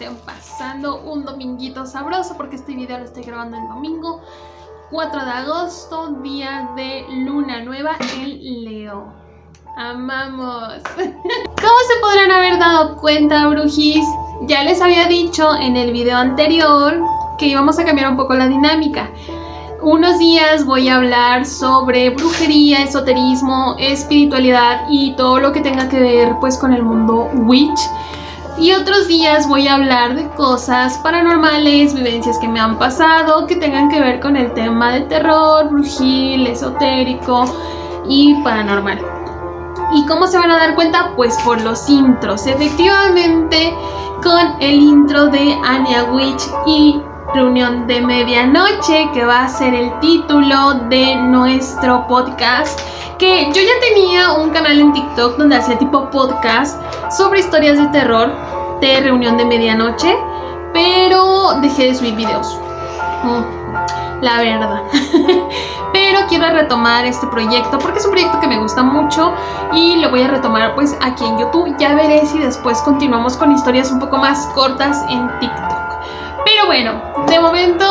estén pasando un dominguito sabroso, porque este video lo estoy grabando el domingo 4 de agosto, día de luna nueva en Leo. Amamos. Como se podrán haber dado cuenta, brujis, ya les había dicho en el video anterior que íbamos a cambiar un poco la dinámica. Unos días voy a hablar sobre brujería, esoterismo, espiritualidad y todo lo que tenga que ver pues con el mundo witch. Y otros días voy a hablar de cosas paranormales, vivencias que me han pasado, que tengan que ver con el tema de terror, brujil, esotérico y paranormal. ¿Y cómo se van a dar cuenta? Pues por los intros. Efectivamente, con el intro de Anya Witch y Reunión de Medianoche, que va a ser el título de nuestro podcast. Que yo ya tenía un canal en TikTok donde hacía tipo podcast sobre historias de terror de Reunión de Medianoche, pero dejé de subir videos, la verdad. Pero quiero retomar este proyecto porque es un proyecto que me gusta mucho y lo voy a retomar pues aquí en YouTube. Ya veré si después continuamos con historias un poco más cortas en TikTok. Pero bueno, de momento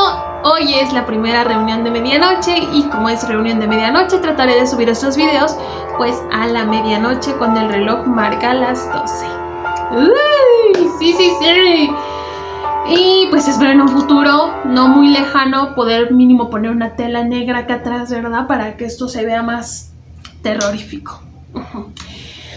hoy es la primera reunión de medianoche y como es reunión de medianoche trataré de subir estos videos pues a la medianoche cuando el reloj marca las 12. ¡Uy! Sí. Y pues espero en un futuro no muy lejano poder mínimo poner una tela negra acá atrás, ¿verdad? Para que esto se vea más terrorífico.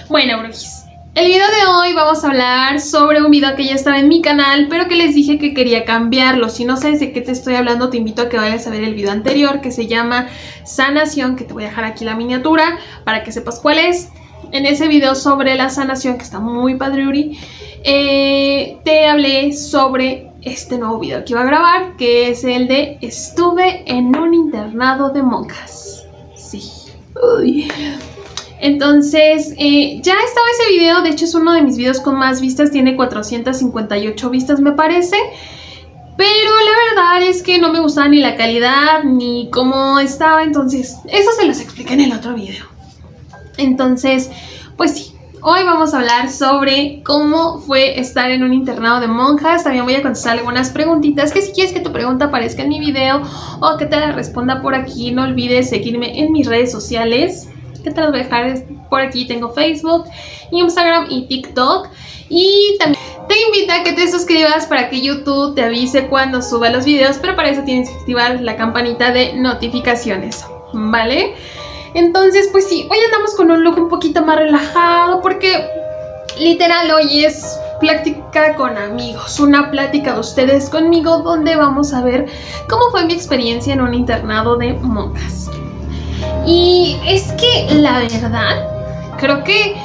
Bueno, brujis. El video de hoy vamos a hablar sobre un video que ya estaba en mi canal, pero que les dije que quería cambiarlo. Si no sabes de qué te estoy hablando, te invito a que vayas a ver el video anterior, que se llama Sanación, que te voy a dejar aquí la miniatura para que sepas cuál es. En ese video sobre la sanación, que está muy padriuri, te hablé sobre este nuevo video que iba a grabar, que es el de Estuve en un internado de monjas. Sí. Uy. Entonces, ya estaba ese video, de hecho es uno de mis videos con más vistas, tiene 458 vistas me parece, pero la verdad es que no me gustaba ni la calidad ni cómo estaba, entonces eso se los expliqué en el otro video. Entonces, pues sí, hoy vamos a hablar sobre cómo fue estar en un internado de monjas. También voy a contestar algunas preguntitas que si quieres que tu pregunta aparezca en mi video o que te la responda por aquí, no olvides seguirme en mis redes sociales, que te las voy a dejar por aquí. Tengo Facebook, Instagram y TikTok. Y también te invito a que te suscribas para que YouTube te avise cuando suba los videos, pero para eso tienes que activar la campanita de notificaciones, ¿vale? Entonces, pues sí, hoy andamos con un look un poquito más relajado porque literal hoy es plática con amigos, una plática de ustedes conmigo donde vamos a ver cómo fue mi experiencia en un internado de monjas. Y es que la verdad, creo que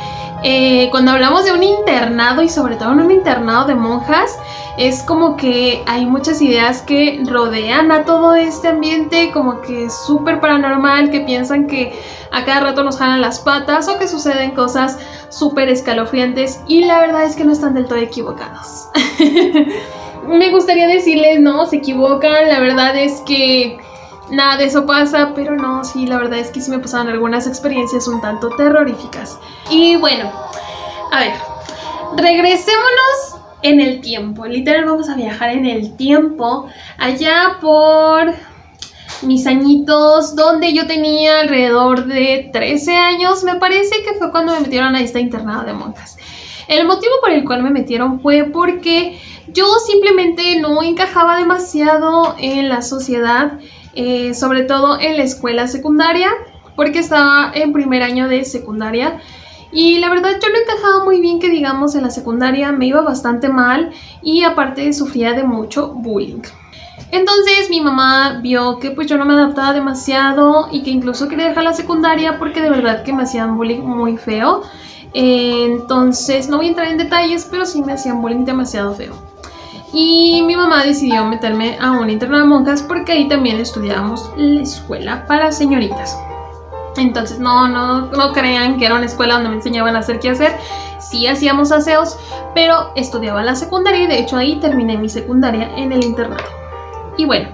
cuando hablamos de un internado y sobre todo en un internado de monjas, es como que hay muchas ideas que rodean a todo este ambiente, como que es súper paranormal, que piensan que a cada rato nos jalan las patas o que suceden cosas súper escalofriantes, y la verdad es que no están del todo equivocados. Me gustaría decirles, no, se equivocan, la verdad es que nada de eso pasa, pero no, sí, la verdad es que sí me pasaron algunas experiencias un tanto terroríficas. Y bueno, a ver, regresémonos en el tiempo. Literal vamos a viajar en el tiempo, allá por mis añitos, donde yo tenía alrededor de 13 años, me parece que fue cuando me metieron a esta internado de monjas. El motivo por el cual me metieron fue porque yo simplemente no encajaba demasiado en la sociedad, sobre todo en la escuela secundaria, porque estaba en primer año de secundaria y la verdad yo no encajaba muy bien, que digamos, en la secundaria. Me iba bastante mal y aparte sufría de mucho bullying. Entonces mi mamá vio que pues yo no me adaptaba demasiado y que incluso quería dejar la secundaria porque de verdad que me hacían bullying muy feo. Entonces no voy a entrar en detalles, pero sí me hacían bullying demasiado feo. Y mi mamá decidió meterme a un internado de monjas porque ahí también estudiábamos la escuela para señoritas. Entonces no crean que era una escuela donde me enseñaban a hacer qué hacer. Sí hacíamos aseos, pero estudiaba la secundaria y de hecho ahí terminé mi secundaria en el internado. Y bueno,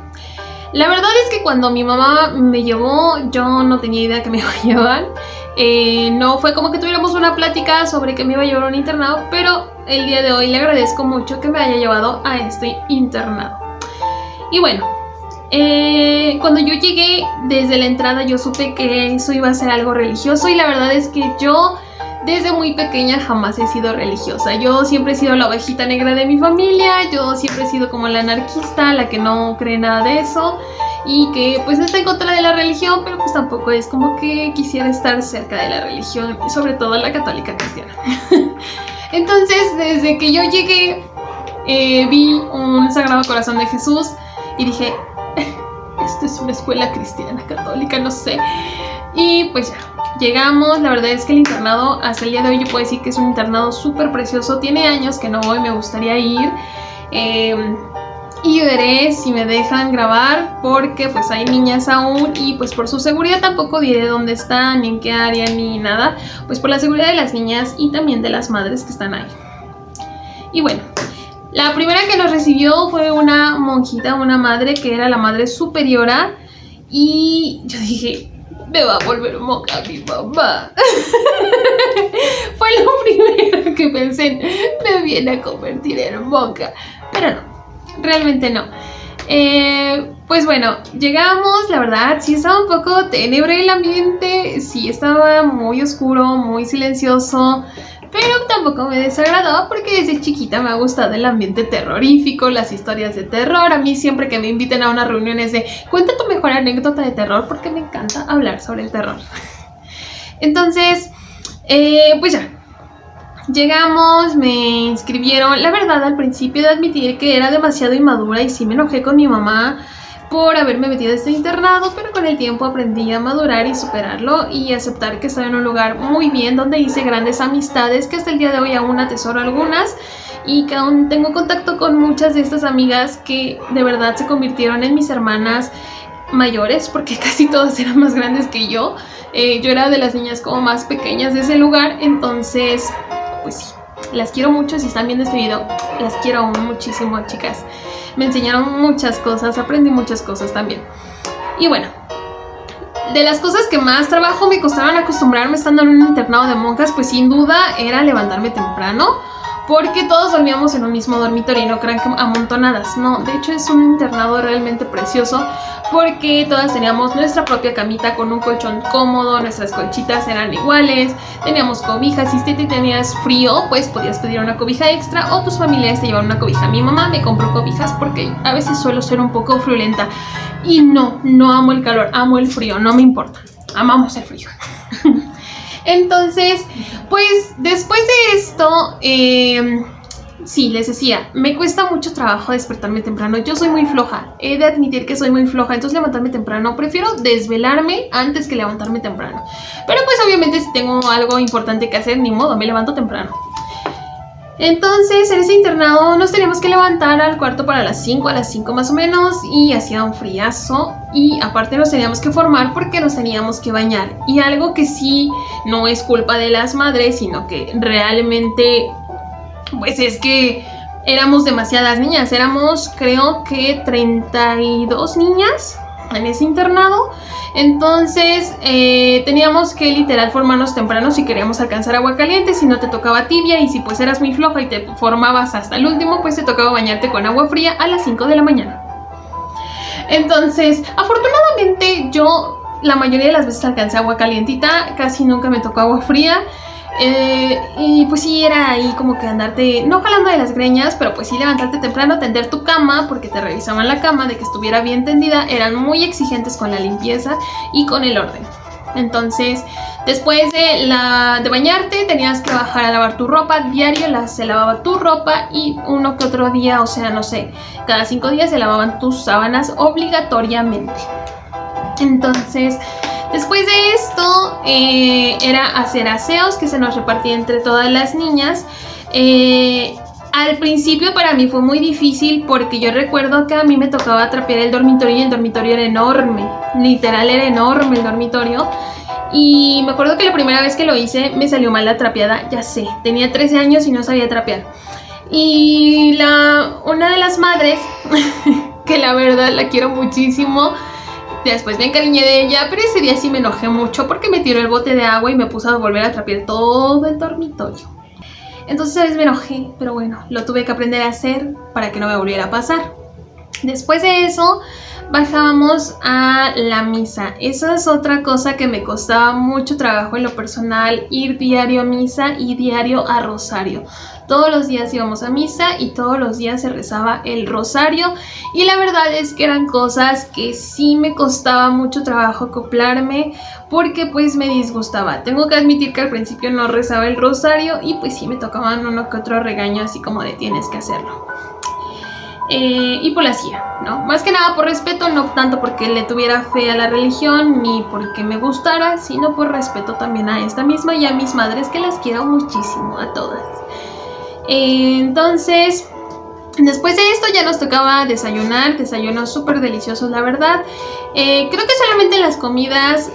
la verdad es que cuando mi mamá me llevó, yo no tenía idea que me iba a llevar. No fue como que tuviéramos una plática sobre que me iba a llevar a un internado, pero el día de hoy le agradezco mucho que me haya llevado a este internado. Y bueno, cuando yo llegué, desde la entrada yo supe que eso iba a ser algo religioso, y la verdad es que yo desde muy pequeña jamás he sido religiosa. Yo siempre he sido la ovejita negra de mi familia, yo siempre he sido como la anarquista, la que no cree nada de eso y que pues no está en contra de la religión, pero pues tampoco es como que quisiera estar cerca de la religión, sobre todo la católica cristiana. Entonces, desde que yo llegué, vi un Sagrado Corazón de Jesús y dije, esta es una escuela cristiana, católica, no sé. Y pues ya, llegamos. La verdad es que el internado, hasta el día de hoy yo puedo decir que es un internado súper precioso. Tiene años que no voy, me gustaría ir. Y veré si me dejan grabar, porque pues hay niñas aún y pues por su seguridad tampoco diré dónde están, ni en qué área, ni nada. Pues por la seguridad de las niñas y también de las madres que están ahí. Y bueno, la primera que nos recibió fue una monjita, una madre que era la madre superiora. Y yo dije, me va a volver monja mi mamá. Fue lo primero que pensé, me viene a convertir en monja. Pero no, realmente no. Pues bueno, llegamos, la verdad sí estaba un poco tenebre el ambiente, sí estaba muy oscuro, muy silencioso, pero tampoco me desagradó porque desde chiquita me ha gustado el ambiente terrorífico, las historias de terror. A mí siempre que me inviten a una reunión es de, cuenta tu mejor anécdota de terror, porque me encanta hablar sobre el terror. Entonces, pues ya, llegamos, me inscribieron. La verdad, al principio de admitir que era demasiado inmadura y sí me enojé con mi mamá por haberme metido a este internado, pero con el tiempo aprendí a madurar y superarlo y aceptar que estaba en un lugar muy bien, donde hice grandes amistades que hasta el día de hoy aún atesoro algunas, y que aún tengo contacto con muchas de estas amigas que de verdad se convirtieron en mis hermanas mayores, porque casi todas eran más grandes que yo. Yo era de las niñas como más pequeñas de ese lugar, entonces pues sí, las quiero mucho. Si están viendo este video, las quiero muchísimo, chicas. Me enseñaron muchas cosas, aprendí muchas cosas también. Y bueno, de las cosas que más trabajo me costaron acostumbrarme estando en un internado de monjas, pues sin duda era levantarme temprano, porque todos dormíamos en un mismo dormitorio, y no crean que amontonadas, no. De hecho es un internado realmente precioso, porque todas teníamos nuestra propia camita con un colchón cómodo, nuestras colchitas eran iguales, teníamos cobijas. Si te tenías frío, pues podías pedir una cobija extra, o tus familiares te llevaban una cobija. Mi mamá me compró cobijas porque a veces suelo ser un poco friolenta, y no amo el calor, amo el frío, no me importa, amamos el frío. Entonces, pues después de esto, sí, les decía, me cuesta mucho trabajo despertarme temprano. Yo soy muy floja, he de admitir que soy muy floja, entonces levantarme temprano, prefiero desvelarme antes que levantarme temprano. Pero pues obviamente si tengo algo importante que hacer, ni modo, me levanto temprano. Entonces en ese internado nos teníamos que levantar al cuarto para las 5, a las 5 más o menos, y hacía un friazo, y aparte nos teníamos que formar porque nos teníamos que bañar. Y algo que sí no es culpa de las madres, sino que realmente pues es que éramos demasiadas niñas. Éramos, creo que 32 niñas en ese internado. Entonces teníamos que literal formarnos temprano si queríamos alcanzar agua caliente, si no te tocaba tibia, y si pues eras muy floja y te formabas hasta el último, pues te tocaba bañarte con agua fría a las 5 de la mañana. Entonces, afortunadamente yo la mayoría de las veces alcancé agua calientita, casi nunca me tocó agua fría. Y pues sí, era ahí como que andarte, no jalando de las greñas, pero pues sí levantarte temprano, tender tu cama, porque te revisaban la cama de que estuviera bien tendida. Eran muy exigentes con la limpieza y con el orden. Entonces, después de bañarte, tenías que bajar a lavar tu ropa. Diario se lavaba tu ropa, y uno que otro día, o sea, no sé, cada 5 días se lavaban tus sábanas obligatoriamente. Entonces, después de esto, era hacer aseos que se nos repartía entre todas las niñas. Al principio para mí fue muy difícil, porque yo recuerdo que a mí me tocaba trapear el dormitorio, y el dormitorio era enorme, literal era enorme el dormitorio. Y me acuerdo que la primera vez que lo hice me salió mal la trapeada, ya sé, tenía 13 años y no sabía trapear. Y una de las madres, que la verdad la quiero muchísimo, después me encariñé de ella, pero ese día sí me enojé mucho porque me tiró el bote de agua y me puso a volver a trapear todo el dormitorio. Entonces a veces me enojé, pero bueno, lo tuve que aprender a hacer para que no me volviera a pasar. Después de eso bajábamos a la misa. Esa es otra cosa que me costaba mucho trabajo en lo personal, ir diario a misa y diario a rosario. Todos los días íbamos a misa y todos los días se rezaba el rosario, y la verdad es que eran cosas que sí me costaba mucho trabajo acoplarme porque pues me disgustaba. Tengo que admitir que al principio no rezaba el rosario y pues sí me tocaban uno que otro regaño así como de tienes que hacerlo. Y pues lo hacía, ¿no? Más que nada por respeto, no tanto porque le tuviera fe a la religión ni porque me gustara, sino por respeto también a esta misma y a mis madres, que las quiero muchísimo a todas. Entonces, después de esto ya nos tocaba desayunar, desayunos súper deliciosos, la verdad. Creo que solamente en las comidas,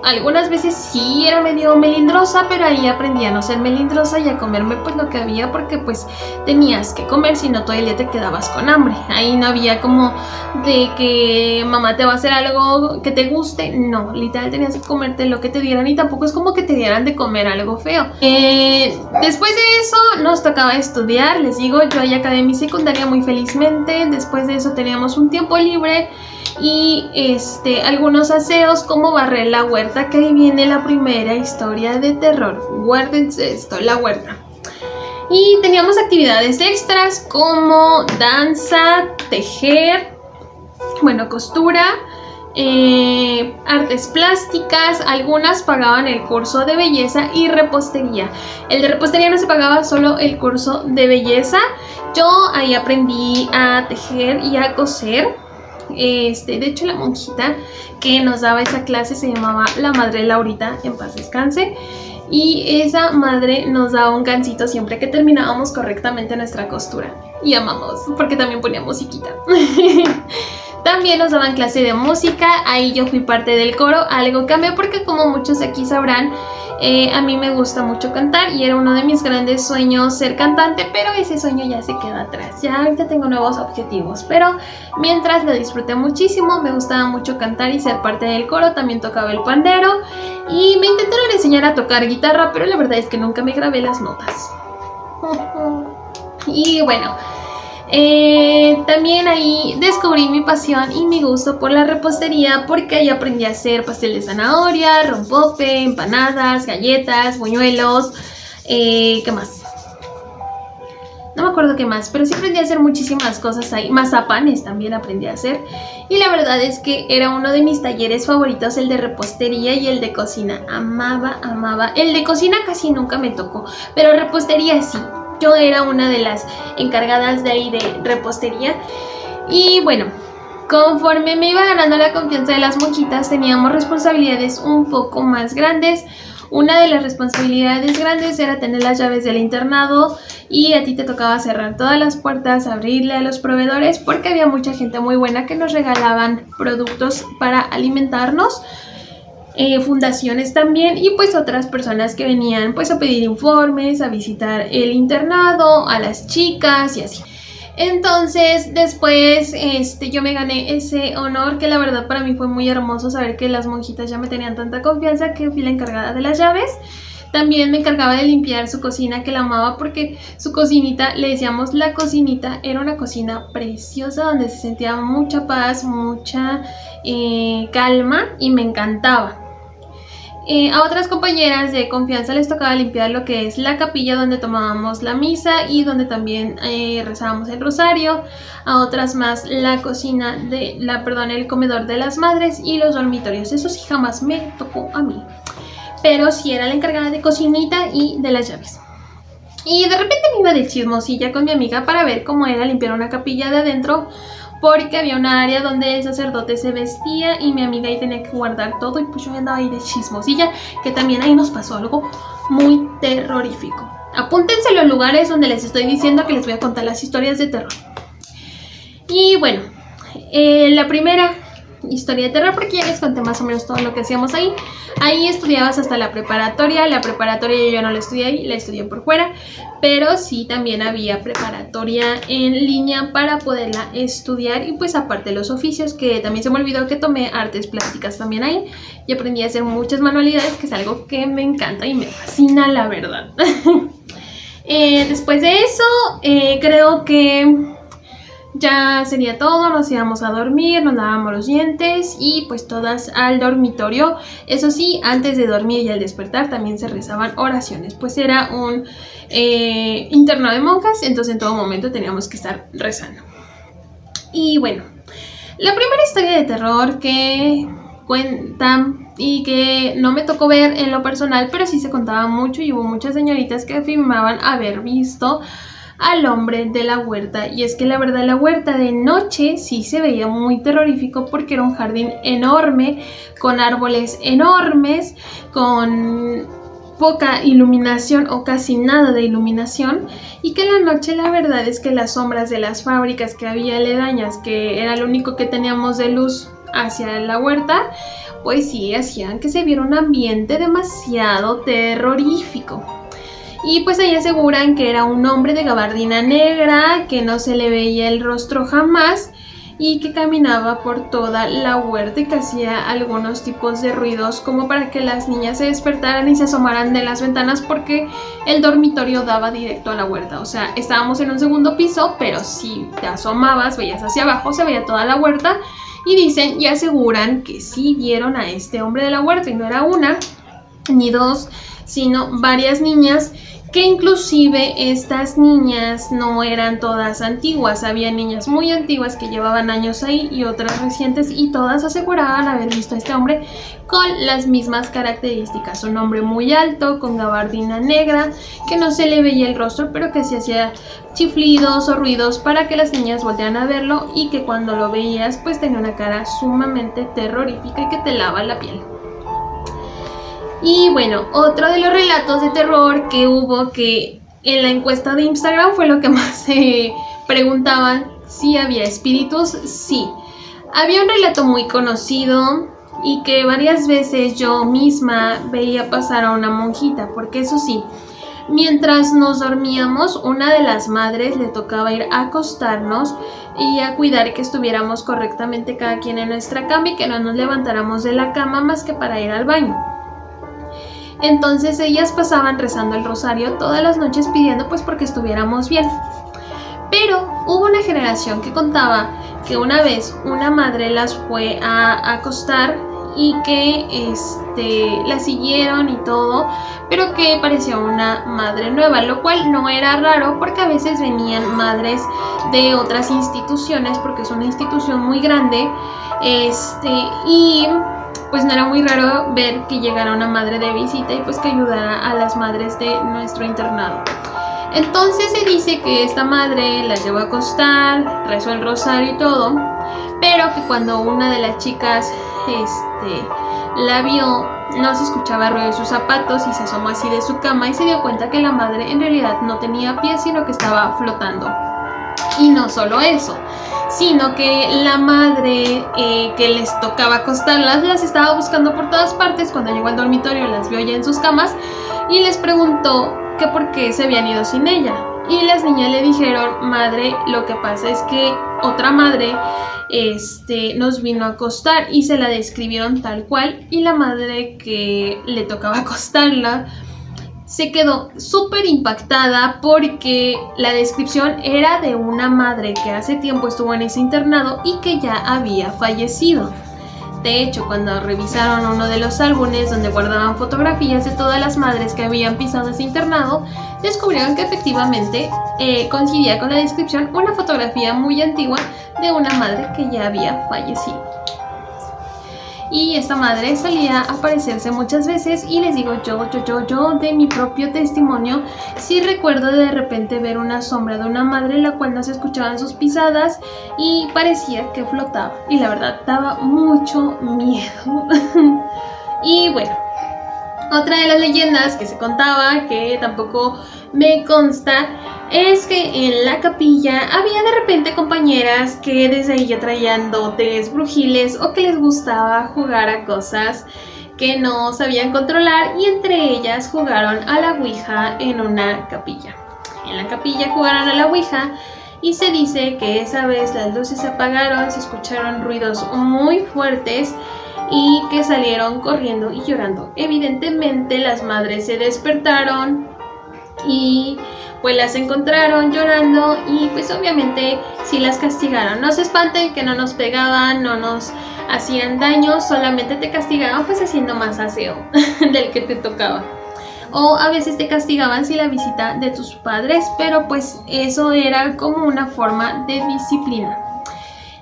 algunas veces sí era medio melindrosa, pero ahí aprendí a no ser melindrosa y a comerme pues lo que había, porque pues tenías que comer, si no todo el día te quedabas con hambre. Ahí no había como de que mamá te va a hacer algo que te guste, no, literal tenías que comerte lo que te dieran, y tampoco es como que te dieran de comer algo feo. Después de eso nos tocaba estudiar, les digo, yo ahí acabé mi secundaria muy felizmente. Después de eso teníamos un tiempo libre y algunos aseos como barrer la huerta, que ahí viene la primera historia de terror. Guárdense esto, la huerta. Y teníamos actividades extras como danza, tejer, bueno, costura, artes plásticas. Algunas pagaban el curso de belleza y repostería. El de repostería no se pagaba, solo el curso de belleza. Yo ahí aprendí a tejer y a coser. De hecho, la monjita que nos daba esa clase se llamaba la Madre Laurita, en paz descanse, y esa madre nos daba un gancito siempre que terminábamos correctamente nuestra costura, y amamos porque también ponía musiquita. También nos daban clase de música, ahí yo fui parte del coro. Algo cambió porque, como muchos aquí sabrán, a mí me gusta mucho cantar y era uno de mis grandes sueños ser cantante, pero ese sueño ya se queda atrás. Ya ahorita tengo nuevos objetivos, pero mientras lo disfruté muchísimo, me gustaba mucho cantar y ser parte del coro. También tocaba el pandero y me intentaron enseñar a tocar guitarra, pero la verdad es que nunca me grabé las notas. Y bueno, también ahí descubrí mi pasión y mi gusto por la repostería, porque ahí aprendí a hacer pastel de zanahoria, rompope, empanadas, galletas, buñuelos, ¿qué más? No me acuerdo qué más, pero sí aprendí a hacer muchísimas cosas ahí. Mazapanes también aprendí a hacer. Y la verdad es que era uno de mis talleres favoritos, el de repostería y el de cocina. Amaba. El de cocina casi nunca me tocó, pero repostería sí. Yo era una de las encargadas de ahí de repostería. Y bueno, conforme me iba ganando la confianza de las monjitas, teníamos responsabilidades un poco más grandes. Una de las responsabilidades grandes era tener las llaves del internado, y a ti te tocaba cerrar todas las puertas, abrirle a los proveedores, porque había mucha gente muy buena que nos regalaban productos para alimentarnos. Fundaciones también, y pues otras personas que venían pues a pedir informes, a visitar el internado, a las chicas y así. Entonces después yo me gané ese honor, que la verdad para mí fue muy hermoso saber que las monjitas ya me tenían tanta confianza, que fui la encargada de las llaves. También me encargaba de limpiar su cocina, que la amaba, porque su cocinita, le decíamos la cocinita, era una cocina preciosa donde se sentía mucha paz, mucha calma, y me encantaba. A otras compañeras de confianza les tocaba limpiar lo que es la capilla donde tomábamos la misa y donde también rezábamos el rosario. A otras más la cocina el comedor de las madres y los dormitorios. Eso sí jamás me tocó a mí, pero sí era la encargada de cocinita y de las llaves. Y de repente me iba de chismosilla con mi amiga para ver cómo era limpiar una capilla de adentro, porque había una área donde el sacerdote se vestía y mi amiga ahí tenía que guardar todo, y pues yo andaba ahí de chismosilla, que también ahí nos pasó algo muy terrorífico. Apúntense los lugares donde les estoy diciendo que les voy a contar las historias de terror. Y bueno, la primera historia de terror, porque ya les conté más o menos todo lo que hacíamos ahí. Ahí estudiabas hasta la preparatoria. La preparatoria yo no la estudié ahí, la estudié por fuera, pero sí también había preparatoria en línea para poderla estudiar. Y pues aparte los oficios, que también se me olvidó que tomé artes plásticas también ahí, y aprendí a hacer muchas manualidades, que es algo que me encanta y me fascina, la verdad. Después de eso, creo que ya sería todo, nos íbamos a dormir, nos lavábamos los dientes y pues todas al dormitorio. Eso sí, antes de dormir y al despertar también se rezaban oraciones, pues era un internado de monjas, entonces en todo momento teníamos que estar rezando. Y bueno, la primera historia de terror que cuentan y que no me tocó ver en lo personal, pero sí se contaba mucho y hubo muchas señoritas que afirmaban haber visto al hombre de la huerta. Y es que la verdad la huerta de noche sí se veía muy terrorífico porque era un jardín enorme, con árboles enormes, con poca iluminación o casi nada de iluminación, y que en la noche la verdad es que las sombras de las fábricas que había aledañas, que era lo único que teníamos de luz hacia la huerta, pues sí hacían que se viera un ambiente demasiado terrorífico. Y pues ahí aseguran que era un hombre de gabardina negra, que no se le veía el rostro jamás y que caminaba por toda la huerta y que hacía algunos tipos de ruidos como para que las niñas se despertaran y se asomaran de las ventanas, porque el dormitorio daba directo a la huerta. O sea, estábamos en un segundo piso, pero si te asomabas, veías hacia abajo, se veía toda la huerta. Y dicen y aseguran que sí vieron a este hombre de la huerta, y no era una ni dos, sino varias niñas, que inclusive estas niñas no eran todas antiguas, había niñas muy antiguas que llevaban años ahí y otras recientes, y todas aseguraban haber visto a este hombre con las mismas características, un hombre muy alto, con gabardina negra, que no se le veía el rostro, pero que se hacía chiflidos o ruidos para que las niñas voltearan a verlo, y que cuando lo veías pues tenía una cara sumamente terrorífica y que te lava la piel. Y bueno, otro de los relatos de terror que hubo, que en la encuesta de Instagram fue lo que más se preguntaban, si había espíritus. Sí, había un relato muy conocido y que varias veces yo misma veía pasar a una monjita, porque eso sí, mientras nos dormíamos, una de las madres le tocaba ir a acostarnos y a cuidar que estuviéramos correctamente cada quien en nuestra cama y que no nos levantáramos de la cama más que para ir al baño. Entonces ellas pasaban rezando el rosario todas las noches pidiendo pues porque estuviéramos bien. Pero hubo una generación que contaba que una vez una madre las fue a acostar y que la siguieron y todo, pero que parecía una madre nueva, lo cual no era raro porque a veces venían madres de otras instituciones, porque es una institución muy grande, y pues no era muy raro ver que llegara una madre de visita y pues que ayudara a las madres de nuestro internado. Entonces se dice que esta madre las llevó a acostar, rezó el rosario y todo, pero que cuando una de las chicas la vio, no se escuchaba ruido de sus zapatos y se asomó así de su cama y se dio cuenta que la madre en realidad no tenía pies, sino que estaba flotando. Y no solo eso, sino que la madre que les tocaba acostarlas las estaba buscando por todas partes. Cuando llegó al dormitorio las vio ya en sus camas y les preguntó que por qué se habían ido sin ella. Y las niñas le dijeron: madre, lo que pasa es que otra madre nos vino a acostar, y se la describieron tal cual, y la madre que le tocaba acostarla se quedó súper impactada porque la descripción era de una madre que hace tiempo estuvo en ese internado y que ya había fallecido. De hecho, cuando revisaron uno de los álbumes donde guardaban fotografías de todas las madres que habían pisado ese internado, descubrieron que efectivamente coincidía con la descripción una fotografía muy antigua de una madre que ya había fallecido. Y esta madre solía aparecerse muchas veces, y les digo, yo de mi propio testimonio, sí recuerdo de repente ver una sombra de una madre en la cual no se escuchaban sus pisadas y parecía que flotaba, y la verdad daba mucho miedo. Y bueno, otra de las leyendas que se contaba, que tampoco me consta, es que en la capilla había de repente compañeras que desde ahí ya traían dotes brujiles o que les gustaba jugar a cosas que no sabían controlar, y entre ellas jugaron a la ouija en una capilla. En la capilla jugaron a la ouija y se dice que esa vez las luces se apagaron, se escucharon ruidos muy fuertes y que salieron corriendo y llorando. Evidentemente las madres se despertaron y pues las encontraron llorando y pues obviamente sí las castigaron. No se espanten que no nos pegaban, no nos hacían daño, solamente te castigaban pues haciendo más aseo del que te tocaba. O a veces te castigaban si la visita de tus padres, pero pues eso era como una forma de disciplina.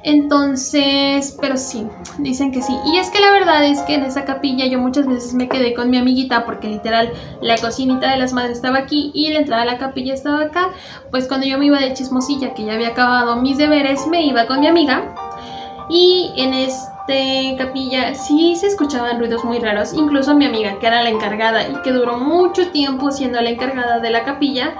Entonces, pero sí, dicen que sí. Y es que la verdad es que en esa capilla yo muchas veces me quedé con mi amiguita porque literal la cocinita de las madres estaba aquí y la entrada a la capilla estaba acá. Pues cuando yo me iba de chismosilla, que ya había acabado mis deberes, me iba con mi amiga. Y en capilla sí se escuchaban ruidos muy raros. Incluso mi amiga, que era la encargada y que duró mucho tiempo siendo la encargada de la capilla,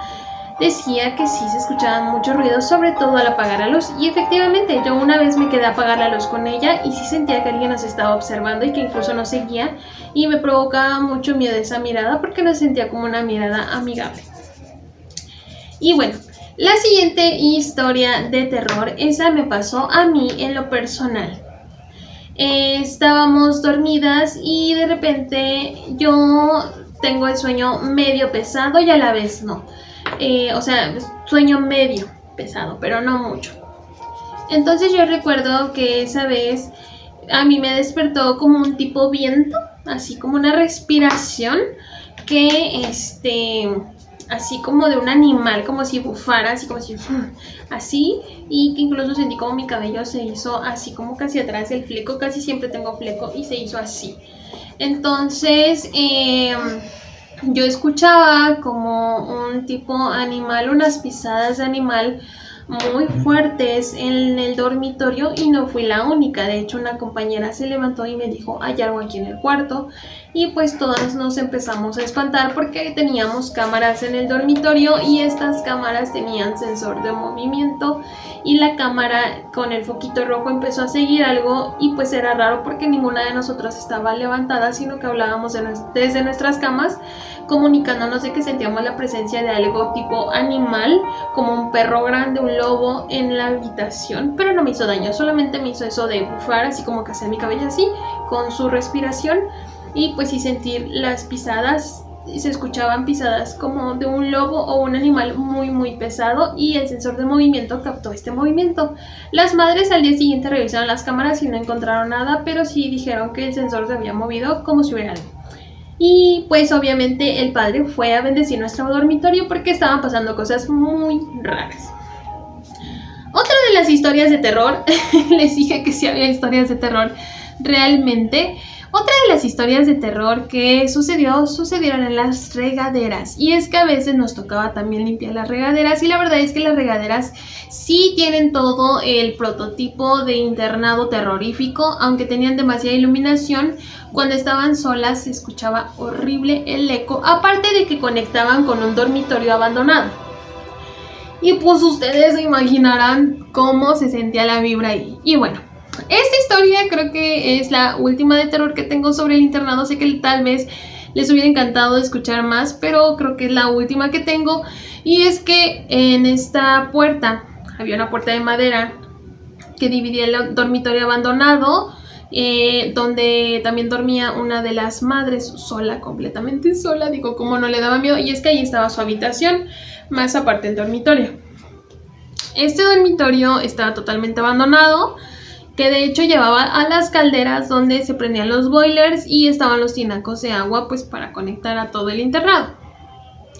decía que sí se escuchaban muchos ruidos, sobre todo al apagar la luz. Y efectivamente, yo una vez me quedé a apagar la luz con ella y sí sentía que alguien nos estaba observando y que incluso nos seguía. Y me provocaba mucho miedo esa mirada porque no sentía como una mirada amigable. Y bueno, la siguiente historia de terror, esa me pasó a mí en lo personal. Estábamos dormidas y de repente yo tengo el sueño medio pesado y a la vez no. O sea, sueño medio pesado, pero no mucho. Entonces yo recuerdo que esa vez a mí me despertó como un tipo viento, así como una respiración que así como de un animal, como si bufara, así como si así, y que incluso sentí como mi cabello se hizo así como casi atrás, el fleco, casi siempre tengo fleco y se hizo así. Entonces yo escuchaba como un tipo animal, unas pisadas de animal muy fuertes en el dormitorio y no fui la única. De hecho, una compañera se levantó y me dijo, hay algo aquí en el cuarto, y pues todas nos empezamos a espantar porque teníamos cámaras en el dormitorio y estas cámaras tenían sensor de movimiento y la cámara con el foquito rojo empezó a seguir algo y pues era raro porque ninguna de nosotras estaba levantada, sino que hablábamos desde nuestras camas, comunicándonos de que sentíamos la presencia de algo tipo animal, como un perro grande, un lobo en la habitación, pero no me hizo daño, solamente me hizo eso de bufar, así como que hacer mi cabello así, con su respiración, y pues sí sentir las pisadas, y se escuchaban pisadas como de un lobo o un animal muy muy pesado y el sensor de movimiento captó este movimiento. Las madres al día siguiente revisaron las cámaras y no encontraron nada, pero sí dijeron que el sensor se había movido como si hubiera algo. Y pues obviamente el padre fue a bendecir nuestro dormitorio porque estaban pasando cosas muy raras. Otra de las historias de terror, les dije que sí había historias de terror realmente. Otra de las historias de terror que sucedieron en las regaderas. Y es que a veces nos tocaba también limpiar las regaderas. Y la verdad es que las regaderas sí tienen todo el prototipo de internado terrorífico. Aunque tenían demasiada iluminación, cuando estaban solas se escuchaba horrible el eco. Aparte de que conectaban con un dormitorio abandonado. Y pues ustedes se imaginarán cómo se sentía la vibra ahí. Y bueno, esta historia creo que es la última de terror que tengo sobre el internado. Sé que tal vez les hubiera encantado escuchar más, pero creo que es la última que tengo. Y es que en esta puerta había una puerta de madera que dividía el dormitorio abandonado, donde también dormía una de las madres sola, completamente sola. Digo, como no le daba miedo. Y es que ahí estaba su habitación, más aparte el dormitorio. Este dormitorio estaba totalmente abandonado, que de hecho llevaba a las calderas donde se prendían los boilers y estaban los tinacos de agua pues para conectar a todo el internado.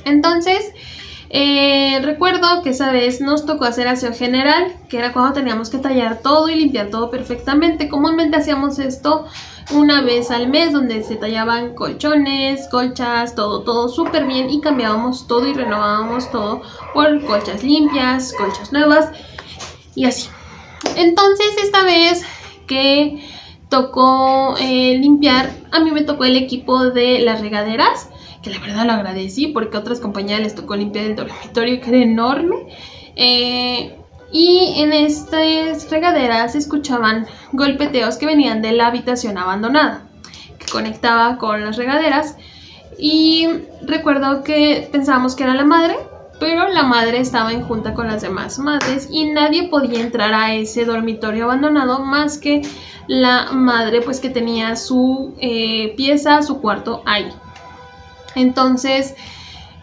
Entonces recuerdo que esa vez nos tocó hacer aseo general, que era cuando teníamos que tallar todo y limpiar todo perfectamente. Comúnmente hacíamos esto una vez al mes, donde se tallaban colchones, colchas, todo súper bien, y cambiábamos todo y renovábamos todo por colchas limpias, colchas nuevas y así. Entonces esta vez que tocó limpiar, a mí me tocó el equipo de las regaderas, que la verdad lo agradecí porque a otras compañeras les tocó limpiar el dormitorio, que era enorme. Y en estas regaderas se escuchaban golpeteos que venían de la habitación abandonada, que conectaba con las regaderas. Y recuerdo que pensábamos que era la madre, pero la madre estaba en junta con las demás madres y nadie podía entrar a ese dormitorio abandonado más que la madre, pues que tenía su pieza, su cuarto ahí. Entonces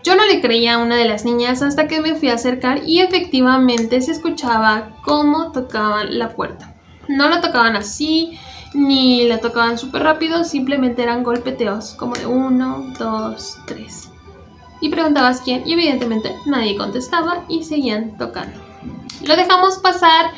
Yo no le creía a una de las niñas hasta que me fui a acercar y efectivamente se escuchaba cómo tocaban la puerta. No la tocaban así, ni la tocaban súper rápido, simplemente eran golpeteos, como de 1, 2, 3. Y preguntabas quién, y evidentemente nadie contestaba y seguían tocando. Lo dejamos pasar,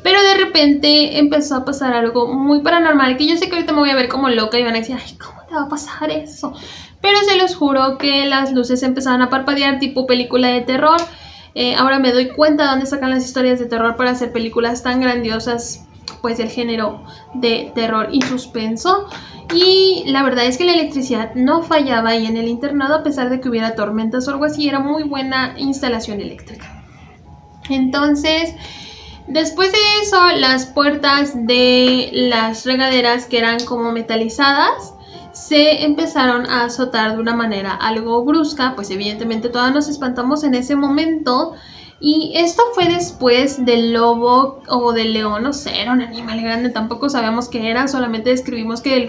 pero de repente empezó a pasar algo muy paranormal, que yo sé que ahorita me voy a ver como loca y van a decir, ay, ¿cómo te va a pasar eso? Pero se los juro que las luces empezaron a parpadear tipo película de terror. Ahora me doy cuenta de dónde sacan las historias de terror para hacer películas tan grandiosas, pues del género de terror y suspenso. Y la verdad es que la electricidad no fallaba ahí en el internado, a pesar de que hubiera tormentas o algo así. Era muy buena instalación eléctrica. Entonces, después de eso, las puertas de las regaderas, que eran como metalizadas, se empezaron a azotar de una manera algo brusca. Pues evidentemente todas nos espantamos en ese momento. Y esto fue después del lobo o del león, no sé, era un animal grande, tampoco sabíamos qué era, solamente describimos que el